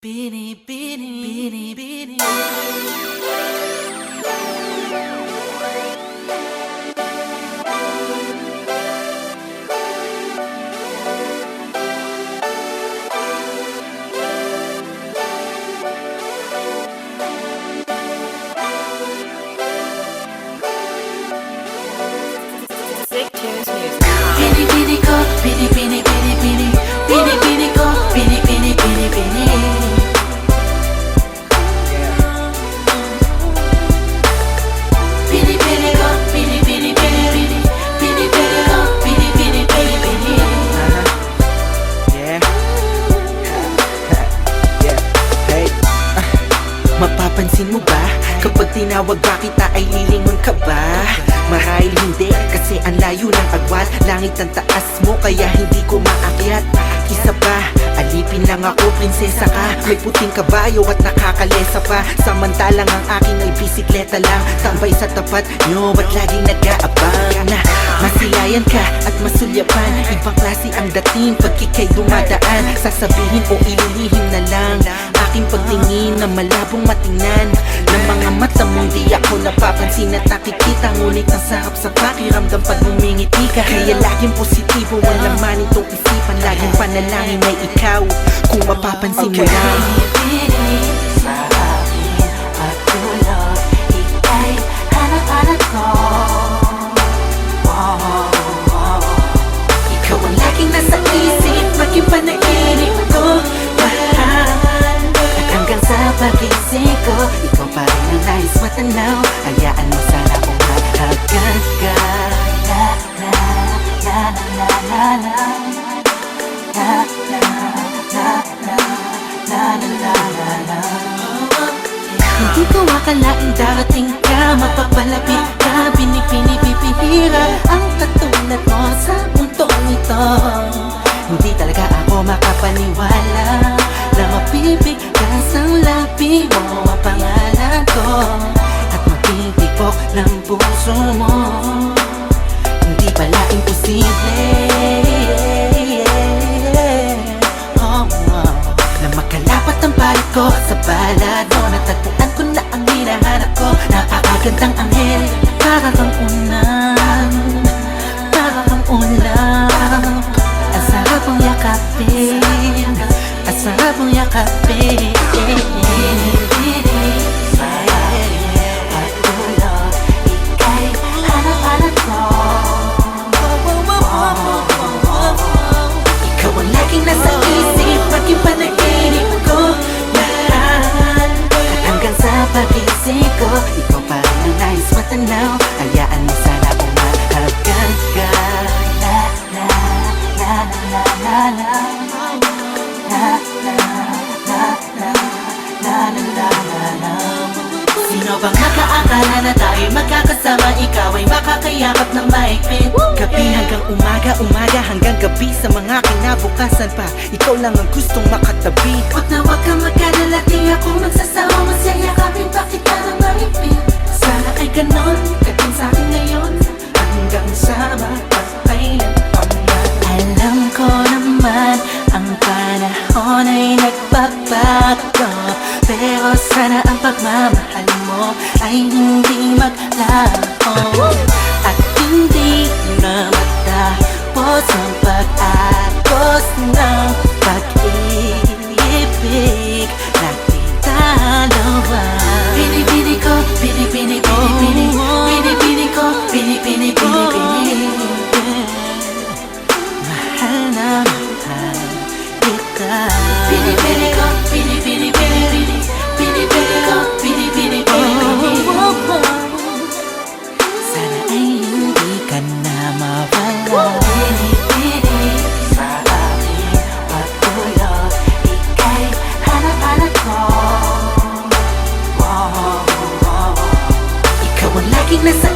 Binibini. Binibini ko, binibini, binibini. Binibini ko, binibini, binibini. Binibini ko, binibini, binibini. Binibini ko, binibini, binibini. Yeah. Yeah. Hey. Mapapansin mo ba? Kapag tinawag ba kita ay lilingon ka ba? Marahil hindi, kasi ang layo ng agwat. Langit ang taas mo, kaya hindi ko maakyat. Isa pa, alipin lang ako, prinsesa ka. May puting kabayo at nakakalesa pa. Samantalang ang akin ay bisikleta lang. Tambay sa tapat nyo at laging nag-aabang na masilayan ka at masulyapan. Ibang klase ang dating pag ika'y dumadaan. Sasabihin o ililihim na lang aking pagtingin na malabong matingnan ng mga mata mong di ako napapansin at nakikita. Ngunit ang sarap sa pakiramdam pag umingiti ka. Kaya laging positibo ang laman itong isipan. Laging panalangin ay ikaw kung mapapansin mo lang. Binibini sa aking pagtulog, ika'y hanap-hanap ko. Ikaw ang laging nasa isip, maging panaginip ko. Mahal, at hanggang sa pagising ko, ikaw pa rin ang nais matanaw. Hayaan mo sana kung mahagkan ka. La la la la la la la la la la la la la la. Hindi ko akalaing darating ka, mapapalapit ka. Binibini, bibihira ang katulad mo sa mundong ito. Hindi talaga ako makapaniwala na mapipiglas ang labi mo ang pangalan ko at magtitipok ng puso mo. Hindi pala imposible na makalapat ang palit ko sa balado. Natagpuan ko na ang hinahanap ko. Napakagandang anghel, para kang unang, para kang ulang. Ang sarap mong yakapin, ang sarap mong yakapin. Binibini sa aking pagtulog, ika'y hanap-hanap ko. Ikaw ang laging nasa isip, maging panaginip ko. Mahal, at hanggang sa pagising ko, ikaw pa rin ang nais matanaw. Hayaan mo sana kung mahagkan ka. La la la la la la la la la la la la la la. Sino bang nakaakala na tayo'y magkakasama? Ikaw ay makakayakap ng mahigpit. Gabi hanggang umaga, umaga hanggang gabi. Sa mga kinabukasan pa, ikaw lang ang gustong makatabi. Huwag na huwag kang magkalala, di ako magsasawa. Masayakapin pa kita ng mahigpit. Sana ay ganon ka din sa'kin ngayon, hanggang sa mapagkailan pa man. Alam ko naman ang panahon ay nagbabago, pero sana ang pagmamahal mo ay hindi maglaho. At hindi na matapos ang pag-agos ng pag-ibig nating dalawa. Binibini ko, binibini, binibini. Binibini ko, binibini, binibini. Mahal na mahal kita. Binibini ko, binibini, binibini. Binibini ko, binibini, binibini. Sana ay hindi ka na mawala. Binibini sa aking pagtulog, ika'y hanap-hanap ko. Ikaw ang laging nasa